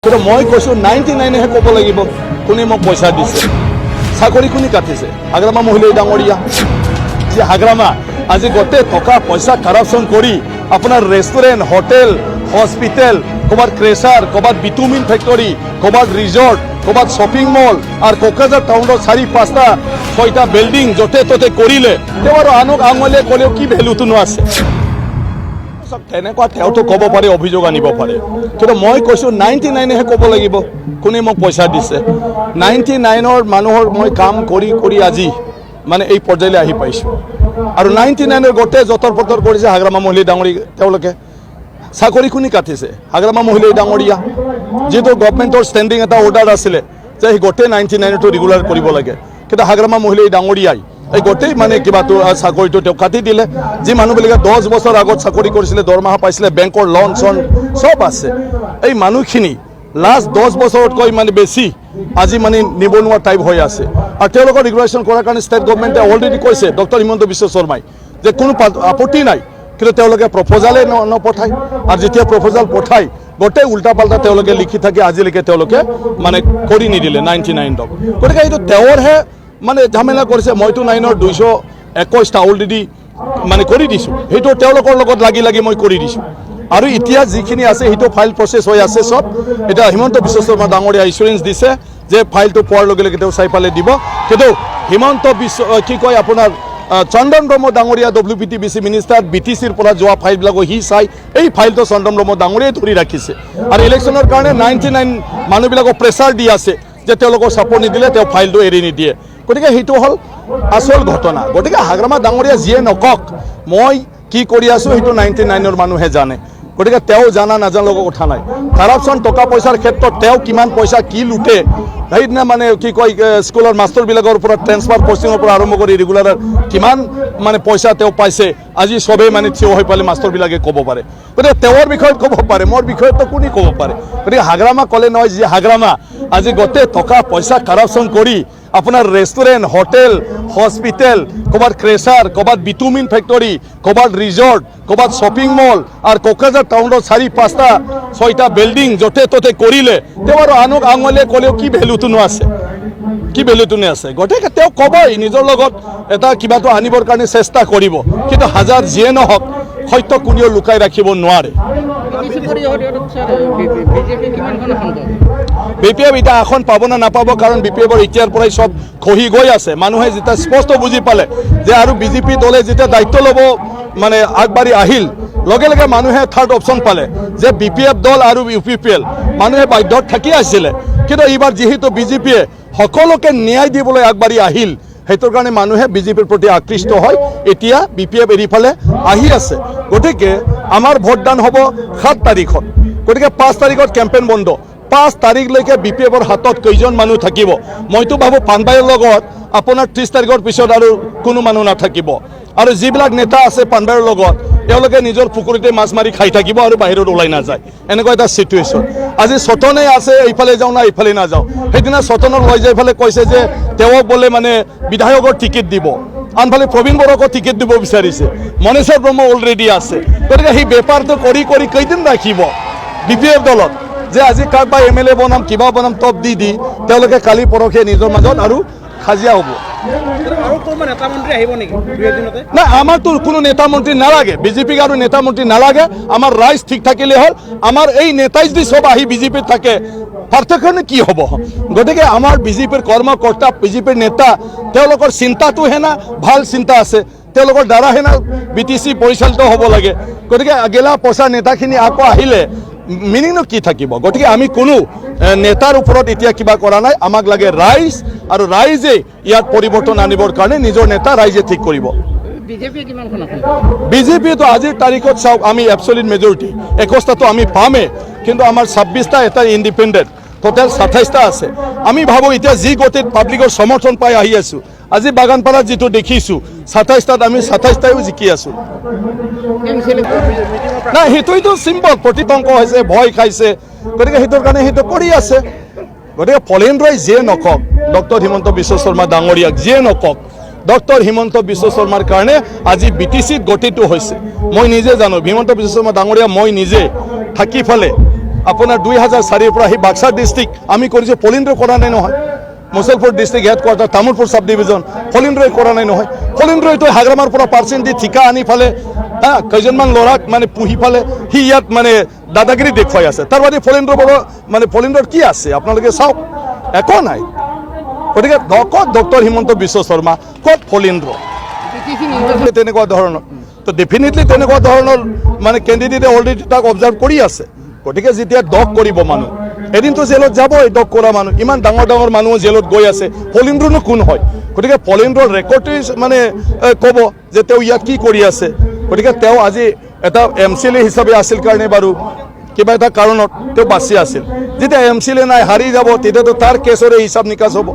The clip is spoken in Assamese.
কিন্তু মই কৈছো 99 হে ক'ব লাগিব কোনে মোক পইচা দিছে চাকৰি কোনে কাটিছে হাগ্ৰামা মহিলা ডাঙৰীয়া যে হাগ্ৰামা আজি গোটে টকা পইচা কাৰাপশন কৰি আপোনাৰ ৰেষ্টুৰেণ্ট হোটেল হস্পিটেল কবাত ক্ৰেচাৰ কবাত বিটুমিন ফেক্টৰী কবাত ৰিজৰ্ট কবাত শপিং মল আৰ কোকৰাঝাৰ টাউনৰ 4-5টা 6টা বিল্ডিং যতে ততে কৰিলে তেওঁৰ আনক আঙুলিয়ে ক'লেও কি ভ্যালুটো নো আছে তেনেকুৱা তেওঁতো ক'ব পাৰে অভিযোগ আনিব পাৰে কিন্তু মই কৈছো 99 হে ক'ব লাগিব কোনে মোক পইচা দিছে 99ৰ মানুহৰ মই কাম কৰি আজি মানে এই পৰ্যায়লৈ আহি পাইছো আৰু 99ৰ গোটে যতৰ পতৰ কৰিছে হাগ্ৰামা মহিলা ডাঙৰী তেওঁলোকে চাকৰি কোনে কাটিছে হাগ্ৰামা মহিলা ডাঙৰীয়া যেটো গভৰ্নমেন্টৰ ষ্টেণ্ডিং এটা অৰ্ডাৰ আছিল যে এই গোটে 99টো ৰেগুলাৰ কৰিব লাগে কিন্তু হাগ্ৰামা মহিলা ডাঙৰীয়াই এই গোটেই মানে কিবাটো চাকৰিটো তেওঁ কাটি দিলে যে মানুহবিলাকে 10 বছৰ আগত চাকৰি কৰিছিলে দৰমহা পাইছিলে বেংকৰ লোন চন সব আছে এই মানুহখিনি লাষ্ট 10 বছৰতকৈ মানে বেছি আজি মানে নিবনুৱা টাইপ হৈ আছে আৰু তেওঁলোকৰ ৰেগুলেশ্যন কৰাৰ কাৰণে ষ্টেট গভৰ্নমেণ্টে অলৰেডি কৈছে ডক্টৰ হিমন্ত বিশ্ব শৰ্মাই যে কোনো আপত্তি নাই কিন্তু তেওঁলোকে প্ৰপ'জালে নপঠায় আৰু যেতিয়া প্ৰপ'জাল পঠায় গোটেই উল্টা পাল্টা তেওঁলোকে লিখি থাকে আজিলৈকে তেওঁলোকে মানে কৰি নিদিলে 99ক গতিকে এইটো তেওঁৰহে মানে ঝামেলা কৰিছে মইতো 9ৰ 221টা অলৰেডি মানে কৰি দিছো সেইটো তেওঁলোকৰ লগত লাগি মই কৰি দিছো আৰু এতিয়া যিখিনি আছে সেইটো ফাইল প্ৰসেস হৈ আছে সব এটা হিমন্ত বিশ্ব শৰ্মা ডাঙৰীয়া ইনস্যুৰেন্স দিছে যে ফাইলটো পোৱাৰ লগে লগে তেওঁ চাই পালে দিব কিন্তু হিমন্ত বিশ্ব কি কয় আপোনাৰ চন্দন ব্ৰহ্ম ডাঙৰীয়া WPTBC মিনিষ্টাৰ BTCৰ পৰা যোৱা ফাইলবিলাক হি চাই এই ফাইলটো চন্দন ব্ৰহ্ম ডাঙৰীয়াই ধৰি ৰাখিছে আৰু ইলেকশ্যনৰ কাৰণে 99 মানুহবিলাকক প্ৰেছাৰ দি আছে যে তেওঁলোকৰ সাপোৰ্ট নিদিলে তেওঁ ফাইলটো এৰি নিদিয়ে গতিকে সেইটো হল আসল ঘটনা গতিকে হাগ্ৰামা ডাঙৰীয়া যিয়ে নকক মই কি কৰি আছো সেইটো 99ৰ মানুহে জানে গতিকে তেওঁ জানা নাজানাৰ কথা নাই কাৰাপশন টকা পইচাৰ ক্ষেত্ৰত তেওঁ কিমান পইচা কি লুটে সেইদিনা মানে কি কয় স্কুলৰ মাষ্টৰবিলাকৰ পৰা ট্ৰেন্সফাৰ পষ্টিঙৰ পৰা আৰম্ভ কৰি ৰেগুলাৰ কিমান মানে পইচা তেওঁ পাইছে আজি সবেই মানে থিয় হৈ পালে মাষ্টৰবিলাকে ক'ব পাৰে গতিকে তেওঁৰ বিষয়ত ক'ব পাৰে মোৰ বিষয়তো কোনে ক'ব পাৰে গতিকে হাগ্ৰামা ক'লে নহয় যে হাগ্ৰামা আজি গোটেই টকা পইচা কাৰাপশন কৰি আপনাৰ ৰেস্টুৰেন্ট হোটেল হস্পিটেল কবাত ক্ৰেচাৰ কবাত বিটুমিন ফ্যাক্টৰি কবাত ৰিজৰ্ট কবাত শপিং মল আৰ কোকৰাঝাৰ টাউনৰ 4-5টা 6টা বিল্ডিং যতে ততে কৰিলে তেওঁৰ আনক আঙুলিয়ে ক'লেও কি ভ্যালুটো নো আছে কি ভ্যালুটো নে আছে গতিকে তেওঁ ক'বই নিজৰ লগত এটা কিবাটো আনিবৰ কাৰণে চেষ্টা কৰিব কিন্তু হাজাৰ যিয়ে নহওক সত্য কোনেও লুকাই ৰাখিব নোৱাৰে BPF এটা এখন পাব না নাপাব কাৰণ BPFৰ এতিয়াৰ পৰাই সব খহি গৈ আছে মানুহে যেতিয়া স্পষ্ট বুজি পালে যে আৰু BJP দলে যেতিয়া দায়িত্ব ল'ব মানে আগবাঢ়ি আহিল লগে লগে মানুহে থাৰ্ড অপশন পালে যে BPF দল আৰু UPPL মানুহে বাধ্যত থাকি আছিল কিন্তু এইবাৰ যেহেতু BJPয়ে সকলোকে ন্যায় দিবলৈ আগবাঢ়ি আহিল সেইটোৰ কাৰণে মানুহে BJPৰ প্ৰতি আকৃষ্ট হয় এতিয়া BPF এৰি ফালে আহি আছে গতিকে আমাৰ ভোটদান হ'ব 7 তাৰিখত গতিকে 5 তাৰিখত কেম্পেইন বন্ধ 5 তাৰিখলৈকে BPFৰ হাতত কেইজন মানুহ থাকিব মইতো ভাবো পানবাইৰ লগত আপোনাৰ 30 তাৰিখৰ পিছত আৰু কোনো মানুহ নাথাকিব আৰু যিবিলাক নেতা আছে পানবাইৰ লগত তেওঁলোকে নিজৰ পুখুৰীতে মাছ মাৰি খাই থাকিব আৰু বাহিৰত ওলাই নাযায় এনেকুৱা এটা সিচুৱেশ্যন আজি সতনে আছে এইফালে যাওঁ না এইফালে নাযাওঁ সেইদিনা সতনৰ লৈ যাই ফালে কৈছে যে তেওঁক বলে মানে বিধায়কৰ টিকেট দিব আনফালে প্ৰবীণ বড়োকো টিকেট দিব বিচাৰিছে মনেশ্বৰ ব্ৰহ্ম অলৰেডি আছে গতিকে সেই বেপাৰটো কৰি কেইদিন ৰাখিব BPF দলত যে আজি কাকবা MLA বনাম কিবা বনাম টপ দি তেওঁলোকে কালি পৰখে নিজৰ মাজত আৰু খাজিয়া হ'ব আৰু কোন নেতা মন্ত্ৰী আহিব নেকি দুই দিনতে না আমাৰতো কোনো নেতা মন্ত্ৰী নালাগে BJP আৰু নেতা মন্ত্ৰী নালাগে আমাৰ ৰাইজ ঠিক থাকিলে হ'ল আমাৰ এই নেতাই যদি সব আহি BJP থাকে পাৰ্থক্য কি হ'ব গতিকে আমাৰ BJPৰ কৰ্মকৰ্তা BJPৰ নেতা তেওঁলোকৰ চিন্তাটো হেনা ভাল চিন্তা আছে তেওঁলোকৰ দ্বাৰা হেনা BTC পৰিচালিত হ'ব লাগে গতিকে আগেলা পইচা নেতাখিনি আকৌ আহিলে মিনিংনো কি থাকিব গতিকে আমি কোনো নেতাৰ ওপৰত এতিয়া কিবা কৰা নাই আমাক লাগে ৰাইজ আৰু ৰাইজে ইয়াত পৰিৱৰ্তন আনিবৰ কাৰণে নিজৰ নেতা ৰাইজে ঠিক কৰিব BJP তো আজিৰ তাৰিখত চাওক আমি এবছলিউট মেজৰিটি 21টাতো আমি পামে কিন্তু আমাৰ 26টা এটা ইণ্ডিপেণ্ডেণ্ট টোটেল 27টা আছে আমি ভাবো এতিয়া যি গতিত পাব্লিকৰ সমৰ্থন পাই আহি আছো আজি বাগানপাৰাত যেটো দেখিছো 27টাত আমি 27টাও জিকি আছো না হেতুইতো সিম্পল প্ৰতিতংক হৈছে ভয় খাইছে গতিকে হেতুৰ কাৰণে হেতু কৰি আছে গতিকে পলেন ৰয় যিয়ে নকক ডক্টৰ হিমন্ত বিশ্ব শৰ্মা ডাঙৰীয়াক যিয়ে নকক ডক্টৰ হিমন্ত বিশ্ব শৰ্মাৰ কাৰণে আজি BTCত গতিটো হৈছে মই নিজে জানো হিমন্ত বিশ্ব শৰ্মা ডাঙৰীয়া মই নিজে থাকি ফালে আপোনাৰ 2004 পৰা সেই বাক্সা ডিষ্ট্ৰিক্ট আমি কৰিছোঁ পলিন্দ্ৰ কৰা নাই নহয় মুছলপুৰ ডিষ্ট্ৰিক্ট হেডকোৱাৰ্টাৰ তামোলপুৰ চাব ডিভিজন ফলিন্দ্ৰই কৰা নাই নহয় ফলিন্দ্ৰইতো হাগ্ৰামাৰ পৰা পাৰ্চেণ্ট দি ঠিকা আনি ফালে কেইজনমান ল'ৰাক মানে পুহি ফালে সি ইয়াত মানে দাদাগিৰি দেখুৱাই আছে তাৰ বাদে ফলিন্দ্ৰ বড়ো মানে ফলিন্দ্ৰৰ কি আছে আপোনালোকে চাওক একো নাই গতিকে ক'ত ডক্টৰ হিমন্ত বিশ্ব শৰ্মা ক'ত ফলিন্দ্ৰ তেনেকুৱা ধৰণৰ তো ডেফিনেটলি তেনেকুৱা ধৰণৰ মানে কেণ্ডিডেটে অলৰেডি তাক অবজাৰ্ভ কৰি আছে গতিকে যেতিয়া দগ কৰিব মানুহ এদিনতো জেলত যাব এই দগ কৰা মানুহ ইমান ডাঙৰ ডাঙৰ মানুহ জেলত গৈ আছে ফলিন্দ্ৰনো কোন হয় গতিকে ফলিন্দ্ৰৰ ৰেকৰ্ডটোৱে মানে ক'ব যে তেওঁ ইয়াত কি কৰি আছে গতিকে তেওঁ আজি এটা MCLA হিচাপে আছিল কাৰণে বাৰু কিবা এটা কাৰণত তেওঁ বাচি আছিল যেতিয়া MCLA নাই হাৰি যাব তেতিয়াতো তাৰ কেছৰে হিচাপ নিকাচ হ'ব